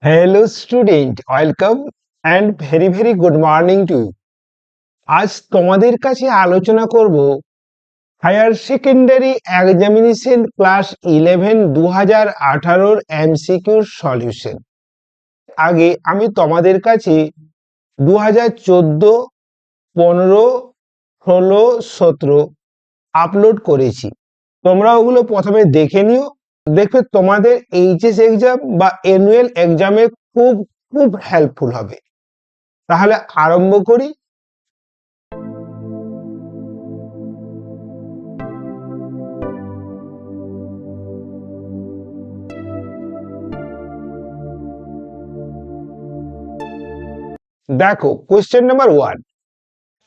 Hello student, welcome and very very good morning to you. আজ তোমাদের কাছে আলোচনা করব higher secondary examination class 11 2018 MCQ solution. আগে আমি তোমাদের কাছে 2014, 15, 16, 17 আপলোড করেছি। তোমরা ওগুলো প্রথমে দেখে নিও, দেখবে তোমাদের এইচএস এক্সাম বা অ্যানুয়াল এক্সামে খুব খুব হেল্পফুল হবে। তাহলে আরম্ভ করি। দেখো, কোশ্চেন নাম্বার 1।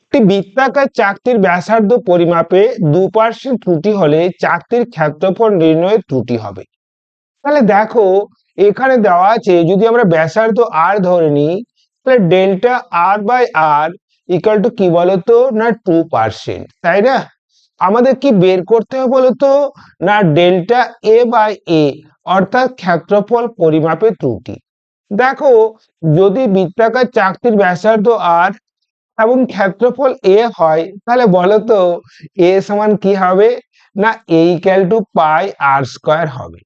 একটি বৃত্তাকার চাকতির ব্যাসার্ধ পরিমাপে 2% ত্রুটি হলে চাকতির ক্ষেত্রফল নির্ণয়ের ত্রুটি হবে। তাহলে দেখো, এখানে দেওয়া আছে যদি আমরা ব্যাসার্ধ আর ধরে নিই, তাহলে delta R by R equal to কি বলতো না 2%, তাই না? আমাদের কি বের করতে হবে বলতো না ডেল্টা এ বাই এ, অর্থাৎ ক্ষেত্রফল পরিমাপের ত্রুটি। দেখো, যদি বৃত্তাকার চাকতির ব্যাসার্ধ আর এবং ক্ষেত্রফল এ হয়, তাহলে বলতো এ সমান কি হবে না A equal to pi r square হবে।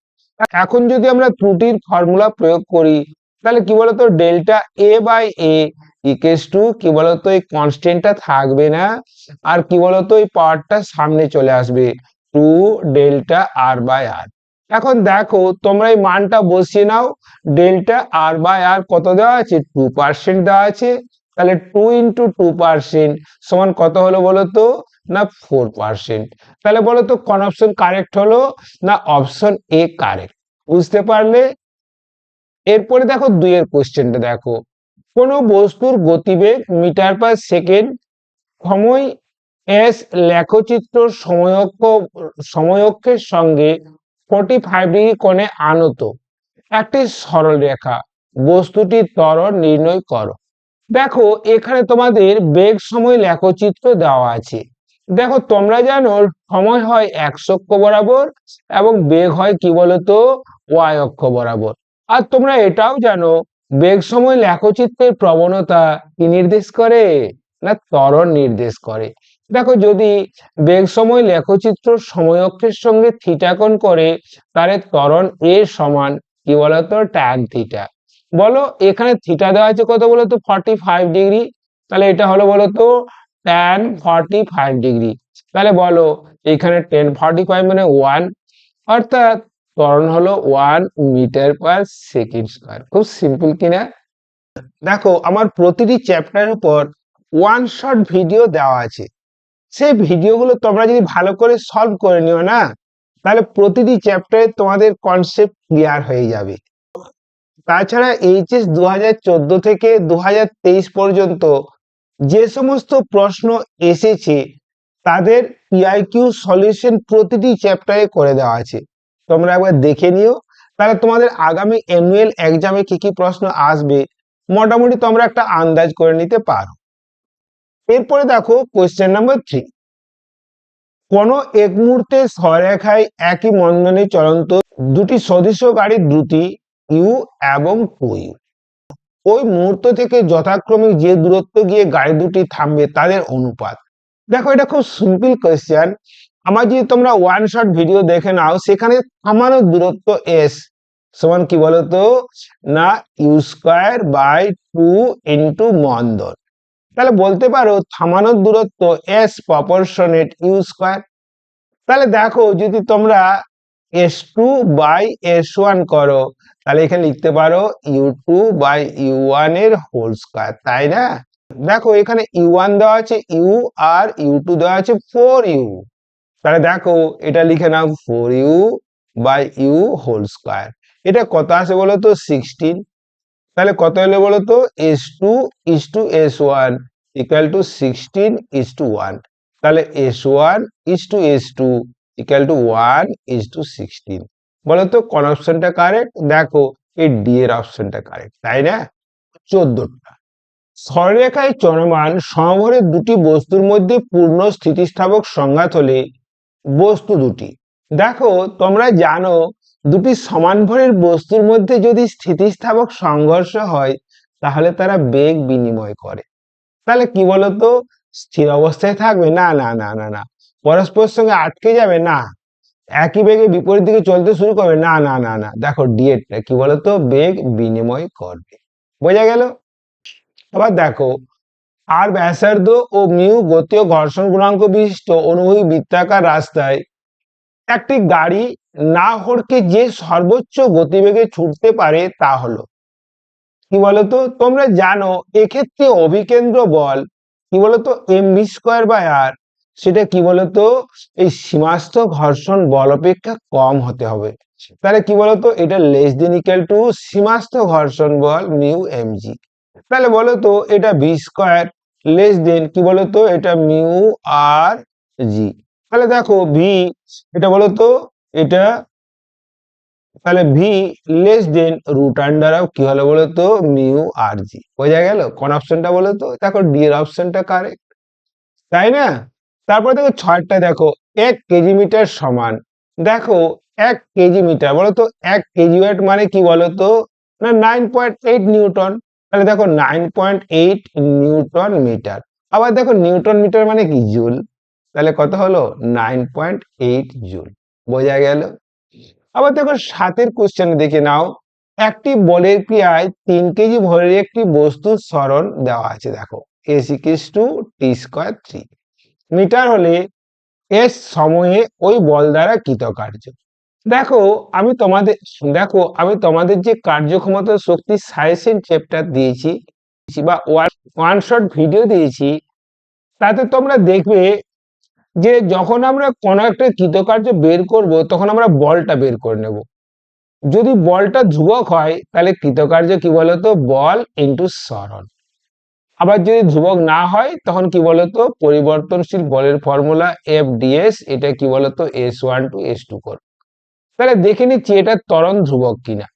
এখন যদি আমরা ত্রুটির ফর্মুলা প্রয়োগ করি, তাহলে কি বলতো delta A by A equals to কি বলতো এই কনস্ট্যান্টটা থাকবে না, আর কি বলতো এই পাওয়ারটা সামনে চলে আসবে 2 ডেল্টা আর বাই আর। এখন দেখো, তোমরা এই মানটা বসিয়ে নাও। ডেল্টা আর বাই আর কত দেওয়া আছে? 2% দেওয়া আছে। তাহলে 2 ইন্টু 2% সমান কত হলো বলতো না 4%। তাহলে বলতো কোন অপশন কারেক্ট হলো না অপশন এ কারেক্ট। বুঝতে পারলে? এরপরে দেখো 2 এর কোশ্চেনটা দেখো। কোন বস্তুর গতিবেগ মিটার পার সেকেন্ড, সময় এস লেখচিত্র সময়ক্ষের সঙ্গে 45 ডিগ্রি কোণে আনত একটি সরল রেখা, বস্তুটির ত্বরণ নির্ণয় করো। দেখো, এখানে তোমাদের বেগ সময় লেখচিত্র দেওয়া আছে। দেখো, তোমরা জানো সময় হয় এক্স অক্ষ বরাবর এবং বেগ হয় কি বলতো ওয়াই অক্ষ বরাবর। আর তোমরা এটাও জানো বেগ সময় লেখচিত্রের প্রবণতা কি নির্দেশ করে না ত্বরণ নির্দেশ করে। দেখো, যদি বেগ সময় লেখচিত্র সময় অক্ষের সঙ্গে থিটা কোণ করে, তাহলে ত্বরণ এ সমান কি বলতো ট্যান থিটা। বলো, এখানে থিটা দেওয়া আছে কত বলতো 45 ডিগ্রি, তাহলে এটা হলো বলতো tan 45 ডিগ্রি। তাহলে বলো এখানে tan 45 মানে 1, অর্থাৎ ত্বরণ হলো 1 মিটার পার সেকেন্ড স্কয়ার। খুব সিম্পল কিনা? দেখো, আমার প্রতিটি চ্যাপ্টারের উপর ওয়ান শট ভিডিও দেওয়া আছে। সেই ভিডিওগুলো তোমরা যদি ভালো করে সলভ করে নিও না, তাহলে প্রতিটি চ্যাপ্টারে তোমাদের কনসেপ্ট ক্লিয়ার হয়ে যাবে। তাছাড়া এইচএস 2014 থেকে 2023 পর্যন্ত যে সমস্ত প্রশ্ন এসেছে তাদের পিআইকিউ সলিউশন প্রতিটি চ্যাপ্টারে করে দেওয়া আছে। তোমরা একবার দেখে নিও, তাহলে তোমাদের আগামী অ্যানুয়াল এক্সামে কি কি প্রশ্ন আসবে মোটামুটি তোমরা একটা আন্দাজ করে নিতে পারো। এরপরে দেখো কোশ্চেন নাম্বার 3। কোন এক মুহূর্তে সরেখায় একই মন্দনে চলন্ত দুটি সদৃশ গাড়ির দ্রুতি ইউ এবং 2u, ওই মুহূর্ত থেকে যথাক্রমে যে দূরত্ব গিয়ে গাড়ি দুটি থামবে তাদের অনুপাত। দেখো, এটা খুব সিম্পল কোয়েশ্চেন। আমার যদি তোমরা ওয়ান শট ভিডিও দেখে নাও, সেখানে থামানোর দূরত্ব এস সমান কি বলতো না ইউ স্কয়ার বাই 2 ইন্টু মন্দন। তাহলে বলতে পারো থামানোর দূরত্ব এস প্রপোর্শনেট ইউ স্কয়ার। তাহলে দেখো, যদি তোমরা s2 বাই s1 করো, তাহলে এখানে লিখতে পারো u2 বাই u1 এর হোল স্কয়ার, তাই না? দেখো, এখানে u1 দেওয়া আছে u আর u2 দেওয়া আছে 4u। তাহলে দেখো, এটা লিখে নাও 4u by u whole square. এটা কত আসে বলো তো 16। তাহলে কত হলো বলো তো s2 is to s1 equal to 16 is to 1। তাহলে s1 is to s2 equal to 1 is to 16। বলো তো কোন অপশনটা কারেক্ট? দেখো, এই ডি এর অপশনটা কারেক্ট, তাই না? 14টা। সরলরেখায় চলমান সমভরের দুটি বস্তুর মধ্যে পূর্ণ স্থিতিস্থাপক সংঘাত হলে বস্তু দুটি। দেখো, তোমরা জানো দুটি সমান ভরের বস্তুর মধ্যে যদি স্থিতিস্থাপক সংঘর্ষ হয় তাহলে তারা বেগ বিনিময় করে। তাহলে কি বলতো, স্থির অবস্থায় থাকবে? না না না না না। পরস্পরের সঙ্গে আটকে যাবে? না। একই বেগে বিপরীত দিকে চলতে শুরু করবে? না না না না। দেখো ডিএটা কি বলতো, বেগ বিনিময় করবে। বোঝা গেল? আবার দেখো, আর ব্যাসার্ধ ও মিউ গতি ও ঘর্ষণ গুণাঙ্ক বিশিষ্ট অনুভূমিক বৃত্তাকার রাস্তায় একটি গাড়ি না হড়কে যে সর্বোচ্চ গতিবেগে ছুটতে পারে তা হলো কি বলতো, তোমরা জানো এক্ষেত্রে অভিকেন্দ্র বল কি বলতো mv স্কয়ার বাই আর, সেটা কি বলতো এই সীমাস্থ ঘর্ষণ বল অপেক্ষা কম হতে হবে। তাহলে কি বলতো, এটা লেস দেন ইকুয়াল টু সীমাস্থ ঘর্ষণ বল মিউ mg। তাহলে বলতো এটা ভি স্কয়ার লেস দেন কি বলতো এটা মিউ আর জি। তাহলে দেখো ভি, এটা বলতো এটা, তাহলে V less than root under of কি হলো বলতো মিউ আর জি। বোঝা গেল? কোন অপশনটা বলতো? দেখো ডি এর অপশনটা কারেক্ট, তাই না? তারপর দেখো ছয়টা, দেখো 1 কেজি মিটার সমান, দেখো 1 কেজি মিটার বলতো 1 কেজি ওয়েট মানে কি বলতো না 9.8 নিউটন। তাহলে দেখো 9.8 নিউটন মিটার। আবার দেখো নিউটন মিটার মানে কি জুল, তাহলে কত হলো 9.8 জুল। বোঝা গেল? আবার দেখো 7 কোশ্চেন দেখে নাও, একটি বলের ক্রিয়ায় 3 কেজি ভরের একটি বস্তুর সরণ দেওয়া আছে। দেখো S equals to T square 3 metre হলে এস সময়ে ওই বল দ্বারা কৃতকার্য। দেখো আমি তোমাদের, দেখো আমি তোমাদের যে কার্যক্ষমতা শক্তি সাজেশন চ্যাপ্টার দিয়েছি বা ওয়ান শট ভিডিও দিয়েছি, তাতে তোমরা দেখবে যে যখন আমরা কোনো একটা কৃতকার্য বের করব তখন আমরা বলটা বের করে নেব। যদি বলটা ধ্রুবক হয় তাহলে কৃতকার্য কি বলতো বল ইন্টু সরণ। আবার যদি ধ্রুবক না হয় তখন কি বলতো পরিবর্তনশীল বলের ফর্মুলা এফ ডিএস, এটা কি বলতো s1 টু s2 করো। তাহলে দেখে নিচ্ছি এটা ত্বরণ ধ্রুবক কিনা।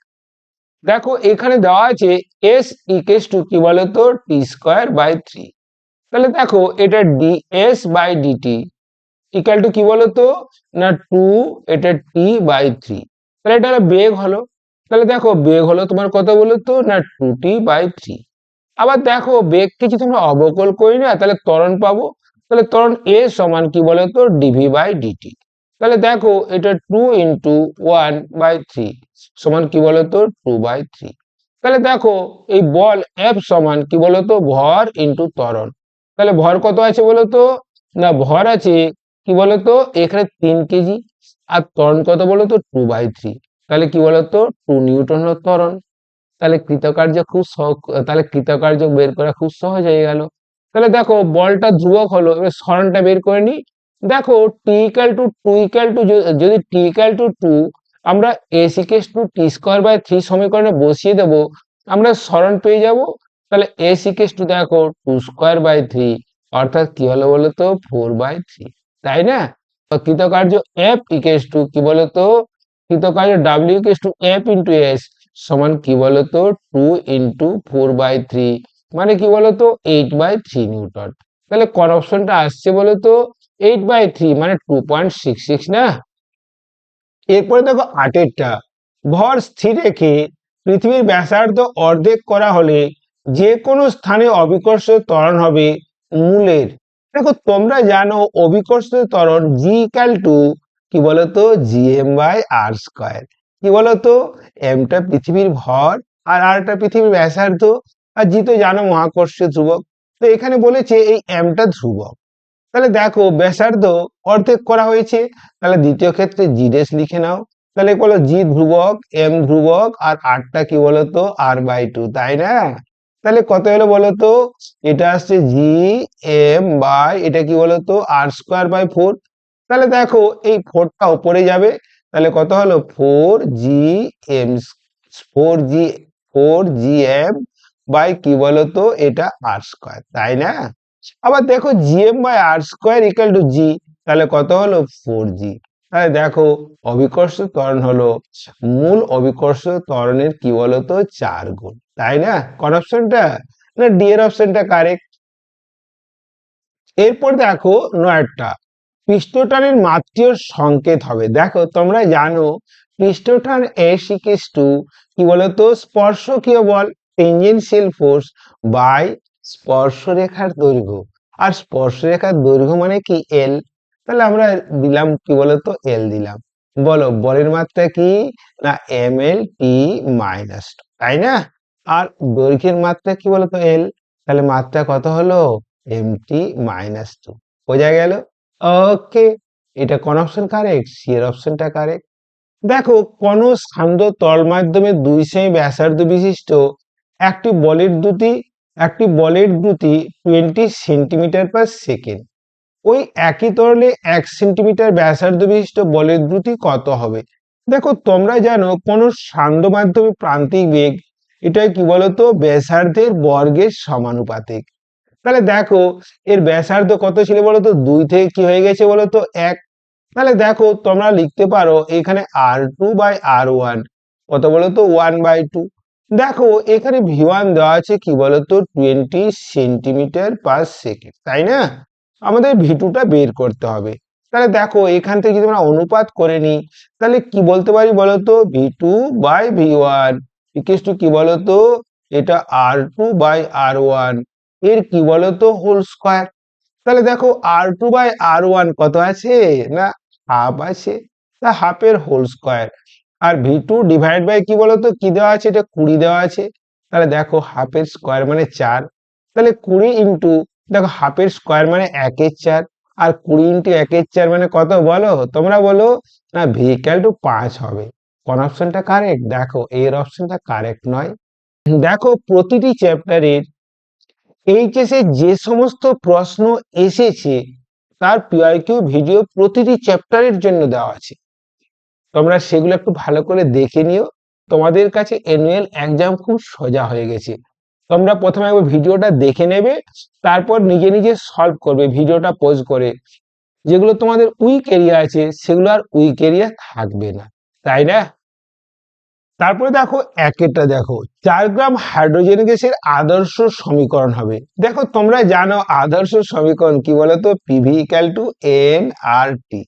দেখো এখানে দেওয়া আছে এস ইকুয়ালস টু কি বলতো টি স্কয়ার বাই 3। তাহলে দেখো এটা DS by DT equal to কি বলতো না 2, এটা টি বাই 3। তাহলে এটা বেগ হলো, তাহলে দেখো বেগ হলো তোমার কত বলতো না 2t বাই 3। আবার দেখো বেগকে যদি আমরা অবকল করি না তাহলে ত্বরণ পাবো। তাহলে ত্বরণ এ সমান কি বলতো ডিভি বাই ডিটি। তাহলে দেখো এটা 2 ইন্টু 1/3 সমান কি বলতো 2/3। তাহলে দেখো এই বল এফ সমান কি বলতো ভর ইন্টু ত্বরণ। তাহলে ভর কত আছে বলতো না ভর আছে কি বলতো এখানে 3 কেজি, আর ত্বরণ কত বলতো 2/3। তাহলে কি বলতো 2 নিউটন হলো ত্বরণ। তাহলে কৃতকার্য তাহলে কৃতকার্য বের করা খুব সহজ হয়ে গেল। তাহলে দেখো বলটা ধ্রুবক হলো, এবার সরণটা বের করে নি। দেখো T equal to 2 equal to, যদি টি ইকুয়াল টু 2 আমরা S equal to T square by 3 সমীকরণে বসিয়ে দেব, আমরা সরণ পেয়ে যাব। তাহলে এস ইকুয়াল টু দেখো 2 স্কয়ার বাই 3 অর্থাৎ কি হলো বলতো 4/3, তাই না? কৃতকার্য এফ ইকুয়াল টু কি বলতো কৃতকার্য W equal to F into S সমান কি বলতো 2 ইন্টু 4/3 মানে কি বলতো 8/3 নিউটন। তাহলে কোন অপশনটা আসছে বলতো 8/3 মানে 2.66 না। এরপরে দেখো 8এরটা, ভর স্থির রেখে পৃথিবীর ব্যাসার্ধ অর্ধেক করা হলে যে কোনো স্থানে অবিকর্ষিত ত্বরণ হবে মূলের। দেখো তোমরা জানো অবিকর্ষিত ত্বরণ জি ইকুয়াল টু কি বলতো জিএম বাই আর স্কয়ার। কি বলতো এমটা পৃথিবীর ভর আর আরটা পৃথিবীর ব্যাসার্ধ, আর জি তো জানো মহাকর্ষীয় ধ্রুবক। তো এখানে বলেছে এই এমটা ধ্রুবক। তাহলে দেখো ব্যাসার্ধ অর্ধেক করা হয়েছে, তাহলে দ্বিতীয় ক্ষেত্রে জি ডেস লিখে নাও। তাহলে বলো জি ধ্রুবক এম ধ্রুবক আর আরটা কি বলতো r/2, তাই না? তাহলে কত হলো বলতো এটা আসছে জি এম বাই এটা কি বলতো আর স্কয়ার বাই 4। তাহলে দেখো এই 4টা উপরে যাবে, তাহলে কত হলো 4 G M, 4 G 4 G M by কি বলতো এটা আর স্কয়ার, তাই না? আবার দেখো GM by r square equal to G, তাহলে কত হলো 4g। তাহলে দেখো অভিকর্ষ ত্বরণ হলো মূল অভিকর্ষ ত্বরণের কি বলতো 4 গুণ, তাই না? কোন অপশনটা না ডি এর অপশনটা কারেক্ট। এরপর দেখো 9টা, পৃষ্ঠটানের মাত্রীয় সংকেত হবে। দেখো তোমরা জানো পৃষ্ঠটান এস ইকুয়ালস টু কি বলতো স্পর্শকীয় বল টেনজেনশিয়াল ফোর্স বাই স্পর্শরেখার দৈর্ঘ্য। আর স্পর্শরেখার দৈর্ঘ্য মানে কি এল, তাহলে আমরা দিলাম কি বলতো এল দিলাম। বলো বলের মাত্রা কি না এম এল টি মাইনাস টু, তাই না? আর দৈর্ঘ্যের মাত্রা কি বলতো এল, তাহলে মাত্রা কত হলো এম টি মাইনাস টু। বোঝা গেল? ওকে, এটা কোন অপশন কারেক্ট? সি এর অপশনটা কারেক্ট। দেখো কোন সান্দ্র তল মাধ্যমে 2 সেমি ব্যাসার্ধ বিশিষ্ট একটি বলের দ্রুতি 20 সেন্টিমিটার পার সেকেন্ড, ওই একই তরলে 1 সেন্টিমিটার ব্যাসার্ধ বিশিষ্ট বলের দ্রুতি কত হবে? দেখো তোমরা জানো কোন সান্দ্র মাধ্যমে প্রান্তিক বেগ এটা কি বলতো ব্যাসার্ধের বর্গের সমানুপাতিক। তাহলে দেখো এর ব্যাসার্ধ কত ছিল বলতো 2 থেকে কি হয়ে গেছে বলতো 1। তাহলে দেখো তোমরা লিখতে পারো এখানে R2/R1 কত বলতো 1/2। দেখো এখানে V1 দেওয়া আছে কি বলতো 20 সেন্টিমিটার পার সেকেন্ড, তাই না? আমাদের V2টা বের করতে হবে। তাহলে দেখো এখান থেকে যদি আমরা অনুপাত করে নিই তাহলে কি বলতে পারি বলতো V2/V1 ইকুয়ালস টু কি বলতো এটা R2/R1 এর কি বলতো হোল স্কয়ার। তাহলে দেখো R2/R1 কত আছে না হাফ আছে, তা হাফের হোল স্কয়ার। আর V2 ডিভাইড বাই কি বলতো কি দেওয়া আছে এটা 20 দেওয়া আছে, তাহলে দেখো হাফের স্কয়ার মানে 4, তাহলে 20 ইন্টু দেখো হাফের স্কয়ার মানে 1/4 আর 20 ইন্টু 1/4 মানে কত বলো তোমরা বলো না V ইকুয়াল টু 5 হবে। কোন অপশনটা কারেক্ট? দেখো এর অপশনটা কারেক্ট নয়। দেখো প্রতিটি চ্যাপ্টারের এইচএসে যে সমস্ত প্রশ্ন এসেছে তার পিআইকিউ ভিডিও প্রতিটি চ্যাপ্টারের জন্য দেওয়া আছে, তোমরা সেগুলো একটু ভালো করে দেখে নিও। তোমাদের কাছে অ্যানুয়াল এক্সাম খুব সোজা হয়ে গেছে। তোমরা প্রথমে একবার ভিডিওটা দেখে নেবে, তারপর নিজে নিজে সলভ করবে ভিডিওটা পজ করে। যেগুলো তোমাদের উইক এরিয়া আছে সেগুলো আর উইক এরিয়া থাকবে না, তাই না? তারপরে দেখো একেরটা দেখো 4 গ্রাম হাইড্রোজেন গ্যাসের আদর্শ সমীকরণ হবে। দেখো তোমরা জানো আদর্শ সমীকরণ কি বলতো PV equal to N R T.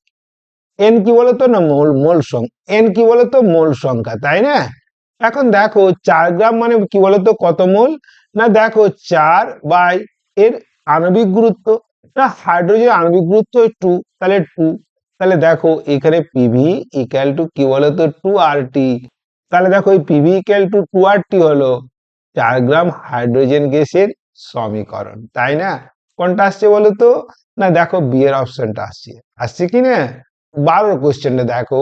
N কি বলতো না মোল সংখ্যা, এন কি বলতো মোল সংখ্যা, তাই না? এখন দেখো 4 গ্রাম মানে কি বলতো কত মোল, না দেখো 4 বাই এর আণবিক গুরুত্ব, না হাইড্রোজেন আণবিক গুরুত্ব 2, তাহলে 2। তাহলে দেখো এখানে পিভি ইকুয়াল টু কি বলতো 2 আর টি। তাহলে দেখো এই পিভি ইকুয়াল টু 2 আর টি হলো 4 গ্রাম হাইড্রোজেন গ্যাসের সমীকরণ, তাই না? কোনটা আসছে বলতো না দেখো বি এর অপশনটা আসছে, আসছে কি না? 12 কোশ্চেনটা দেখো,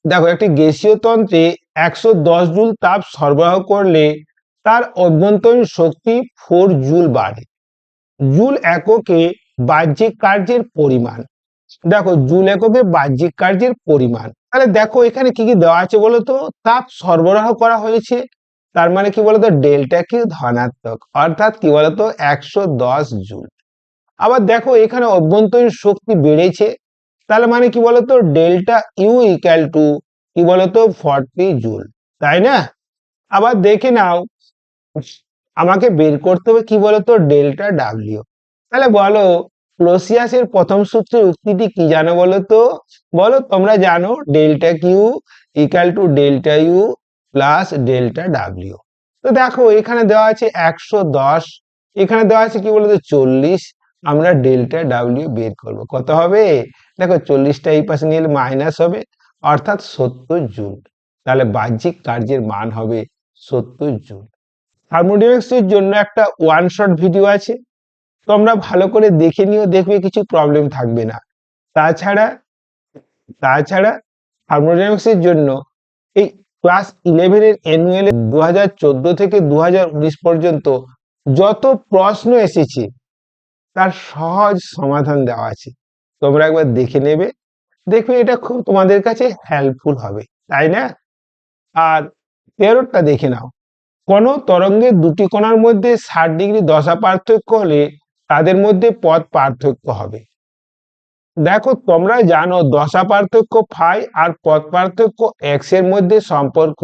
দেখো একটি গ্যাসীয় তন্ত্রে 110 জুল তাপ সরবরাহ করলে তার অভ্যন্তরীণ শক্তি 4 জুল বাড়ে। জুল এককে বাহ্যিক কার্যের পরিমাণ। দেখো জুল এককে বাহ্যিক কার্যের পরিমাণ, তাহলে দেখো এখানে কি কি দেওয়া আছে বলতো তাপ সরবরাহ করা হয়েছে, তার মানে কি বলতো ডেল্টা কিউ ধনাত্মক, অর্থাৎ কি বলতো 110 জুল। আবার দেখো এখানে অভ্যন্তরীণ শক্তি বেড়েছে, তাহলে মানে কি বলতো ডেল্টা ইউ ইকুয়াল টু কি বলতো 40 জুল, তাই না? আবার দেখে নাও আমাকে বের করতে হবে কি বলতো ডেল্টা ডাব্লিউ। তাহলে বলো ক্লোসিয়াসের প্রথম সূত্রের উক্তিটি কি জানো বলো তো, বলো তোমরা জানো delta Q equal to delta U plus delta W. তো দেখো এখানে দেওয়া আছে 110, এখানে দেওয়া আছে কি বলতো 40, আমরা ডেল্টা ডাব্লিউ বের করব কত হবে। দেখো 40টা এই পাশে নিয়ে মাইনাস হবে, অর্থাৎ 70 জুল। তাহলে বাহ্যিক কার্যের মান হবে 70 জুল। থার্মোডাইনামিক্সের জন্য একটা ওয়ান শট ভিডিও আছে, তোমরা ভালো করে দেখে নিও, দেখবে কিছু প্রবলেম থাকবে না। তাছাড়া তাছাড়া থার্মোডাইনামিক্সের জন্য এই ক্লাস 11 এর অ্যানুয়াল 2014 থেকে 2019 পর্যন্ত যত প্রশ্ন এসেছে তার সহজ সমাধান দেওয়া আছে, তোমরা একবার দেখে নেবে, দেখবে এটা খুব তোমাদের কাছে হেল্পফুল হবে, তাই না? আর 13টা দেখে নাও, কোন তরঙ্গের দুটি কণার মধ্যে 60 ডিগ্রি দশা পার্থক্য হলে তাদের মধ্যে পথ পার্থক্য হবে। দেখো তোমরা জানো দশা পার্থক্য ফাই আর পথ পার্থক্য এক্স এর মধ্যে সম্পর্ক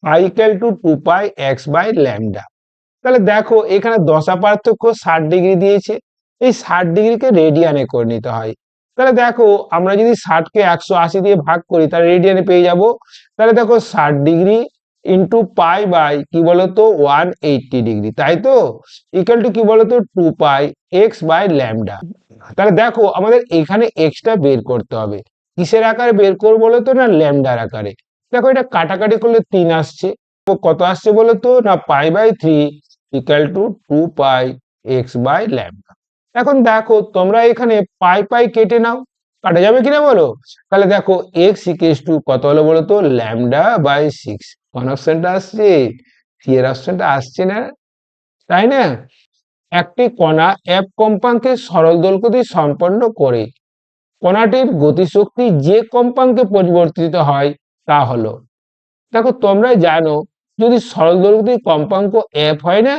phi equal to 2 pi x by lambda. তাহলে দেখো এখানে দশা পার্থক্য 60 ডিগ্রি দিয়েছে, এই 60 ডিগ্রিকে রেডিয়ানে করে নিতে হয়, তাহলে দেখো আমরা যদি 60 কে 180 দিয়ে ভাগ করি তাহলে রেডিয়ানে পেয়ে যাব। তাহলে দেখো 60 ডিগ্রি ইন্টু পাই বাই কি বলতো 180 ডিগ্রি, তাই তো ইকুয়াল টু কি বলতো 2 পাই এক্স বাই ল্যামডা। তাহলে দেখো আমাদের এখানে এক্সটা বের করতে হবে, কিসের আকারে বের করবো বলতো না ল্যামডার আকারে। দেখো এটা কাটাকাটি করলে 3 আসছে, কত আসছে বলতো না পাই/3 equal to 2 pi x by lambda. এখন দেখো তোমরা এখানে পাই পাই কেটে নাও, কাটা যাবে কিনা বলো। তাহলে দেখো এক্স ইকুয়াল টু কত হলো বলতো ল্যামডা/6। কোন অপশনটা আসছে? সি এর অপশনটা আসছে না, তাই না? একটি কণা এফ কম্পাঙ্কে সরল দোলগতি সম্পন্ন করে কণাটির গতিশক্তি যে কম্পাঙ্কে পরিবর্তিত হয় তা হলো। দেখো তোমরা জানো যদি সরল দোলগতির কম্পাঙ্ক এফ হয় না,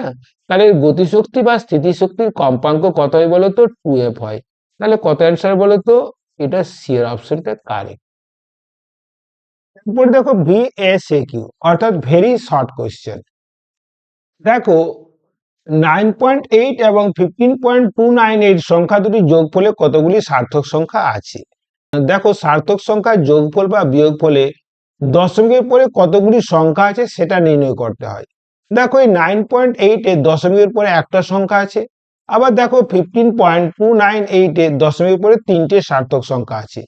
তাহলে গতিশক্তি বা স্থিতিশক্তির কম্পাঙ্ক কত হয় বলতো 2f হয়। তাহলে কত অ্যান্সার বলতো? এটা সি এর অপশনটা কারেক্ট। এরপর দেখো ভিএসএকিউ অর্থাৎ ভেরি শর্ট কোশ্চেন। দেখো 9.8 এবং 15.298 সংখ্যা দুটি যোগফলে কতগুলি সার্থক সংখ্যা আছে? দেখো সার্থক সংখ্যার যোগফল বা বিয়োগফলে দশমিকের পরে কতগুলি সংখ্যা আছে সেটা নির্ণয় করতে হয়। দেখো এই 9.8 এর দশমিকের পরে একটা সংখ্যা আছে, আবার দেখো 15.298 এর দশমিকের পরে 3টে সার্থক সংখ্যা আছে।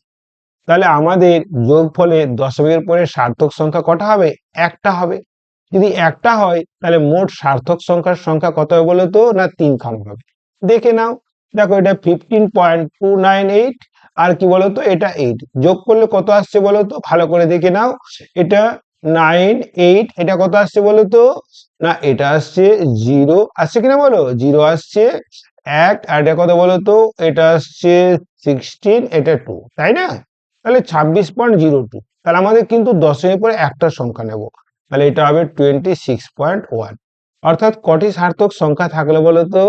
তাহলে আমাদের যোগফলে দশমিকের পরে সার্থক সংখ্যা কটা হবে? একটা হবে। যদি একটা হয় তাহলে মোট সার্থক সংখ্যার সংখ্যা কত হবে বলতো না 3খানা হবে। দেখে নাও, দেখো এটা 15.298 আর কি বলতো এটা 8, যোগ করলে কত আসছে বলতো ভালো করে দেখে নাও। এটা 9 8, এটা কত আসছে বলতো না এটা আসছে 0 আসছে কিনা বলো, 0 আসছে 1, আর এটা কত বলতো এটা আসছে 16, এটা 2, তাই না? তাহলে 26.02। তাহলে আমাদের কিন্তু দশমিকের পরে একটা সংখ্যা নেব, তাহলে এটা হবে 26.1। অর্থাৎ কটি সার্থক সংখ্যা থাকলো বলতো?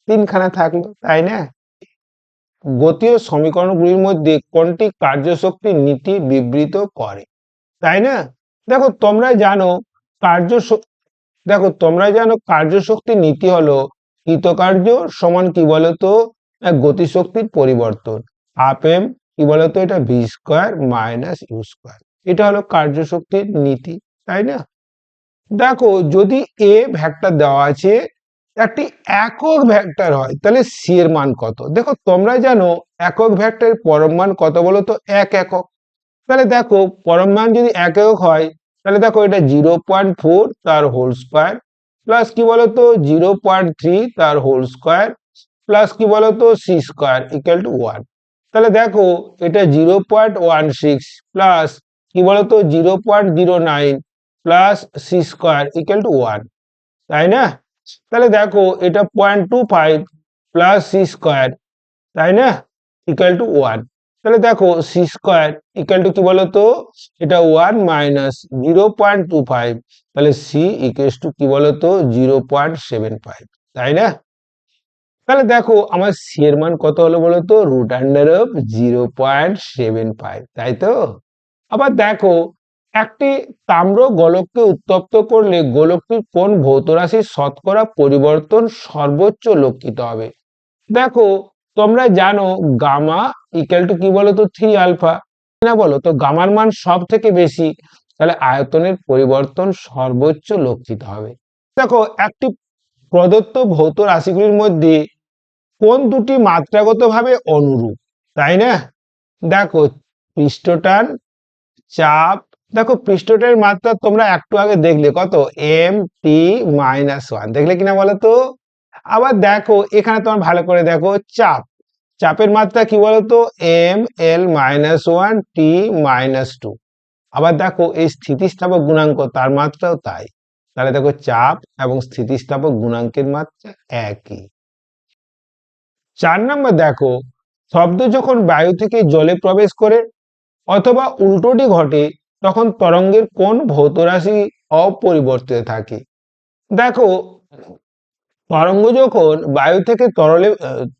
3খানা থাকলো, তাই না? গতীয় সমীকরণগুলির মধ্যে কোনটি কার্যশক্তির নীতি বিবৃত করে, তাই না? দেখো তোমরা জানো কার্য দেখো তোমরা জানো কার্যশক্তির নীতি হলো কৃতকার্য সমান কি বলতো গতিশক্তির পরিবর্তন, হাফ এম কি বলতো এটা V square minus U square. এটা হলো কার্যশক্তির নীতি, তাই না? দেখো যদি এ ভেক্টর দেওয়া আছে একটি একক ভেক্টর হয় তাহলে সি এর মান কত? দেখো তোমরা জানো একক ভেক্টরের পরম মান কত বলতো 1 একক। তাহলে দেখো পরম মান যদি 1 একক হয় তাহলে দেখো এটা 0.4 তার হোল স্কোয়ার প্লাস কি বলতো 0.3 তার হোল স্কোয়ার প্লাস কি বলতো সি স্কোয়ার ইকুয়াল টু 1। তাহলে দেখো এটা 0.16 প্লাস কি বলতো 0.09 plus C square equal to 1, তাই না? তাহলে দেখো এটা 0.25 প্লাস সি স্কোয়ার, তাই না, ইকুয়াল টু 1। তাহলে দেখো সি স্কোয়ার ইকুয়াল টু কি বলতো এটা 1 মাইনাস 0.25, তাহলে সি ইকুয়াল টু কি বলতো 0.75, তাই না? তাহলে দেখো আমার সি এর মান কত হলো বলতো √0.75, তাই তো? আবার দেখো একটি তাম্র গোলককে উত্তপ্ত করলে গোলকটির কোন ভৌত রাশির শতকরা পরিবর্তন সর্বোচ্চ লক্ষিত হবে? দেখো তোমরা জানো গামা ইকুয়াল টু কি বলতো 3α, না বলো তো গামার মান সব থেকে বেশি, তাহলে আয়তনের পরিবর্তন সর্বোচ্চ লক্ষিত হবে। দেখো একটি প্রদত্ত ভৌত রাশিগুলির মধ্যে কোন দুটি মাত্রাগতভাবে অনুরূপ, তাই না? দেখো পৃষ্ঠটান, চাপ। দেখো পৃষ্ঠটানের মাত্রা তোমরা একটু আগে দেখলে কত m(t-1) দেখলে কিনা বলো তো। আবার দেখো এখানে তোমার ভালো করে দেখো চাপ, চাপের মাত্রা কি বলতো ml-1t-2। আবার দেখো এই স্থিতিস্থাপক গুণাঙ্ক তার মাত্রাও তাই। তাহলে দেখো চাপ এবং স্থিতিস্থাপক গুণাঙ্কের মাত্রা একই। 4 নম্বর দেখো শব্দ যখন বায়ু থেকে জলে প্রবেশ করে অথবা উল্টোটি ঘটে তখন তরঙ্গের কোন ভৌত রাশি অপরিবর্তিত থাকে? দেখো তরঙ্গ যখন বায়ু থেকে তরলে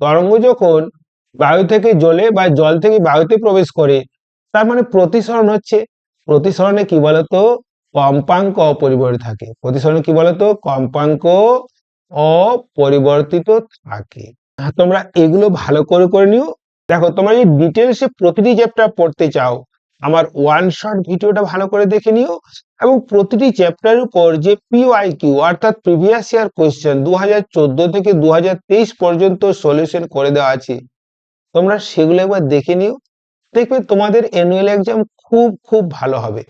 তরঙ্গ যখন বায়ু থেকে জলে বা জল থেকে বায়ুতে প্রবেশ করে তার মানে প্রতিসরণ হচ্ছে। প্রতিসরণে কি বলতো কম্পাঙ্ক অপরিবর্তিত থাকে। প্রতিসরণে কি বলতো কম্পাঙ্ক অপরিবর্তিত থাকে। তোমরা এগুলো ভালো করে করে নিও, দেখো তোমরা যদি ডিটেলসে প্রতিটি চ্যাপ্টার পড়তে চাও, আমার ওয়ান শট ভিডিওটা ভালো করে দেখে নিও, এবং প্রতিটি চ্যাপ্টারের উপর যে পিওয়াইকিউ অর্থাৎ প্রিভিয়াস ইয়ার কোয়েশ্চেন 2014 থেকে 2023 পর্যন্ত সলিউশন করে দেওয়া আছে, তোমরা সেগুলো একবার দেখে নিও। দেখবে তোমাদের অ্যানুয়াল এক্সাম খুব খুব ভালো হবে।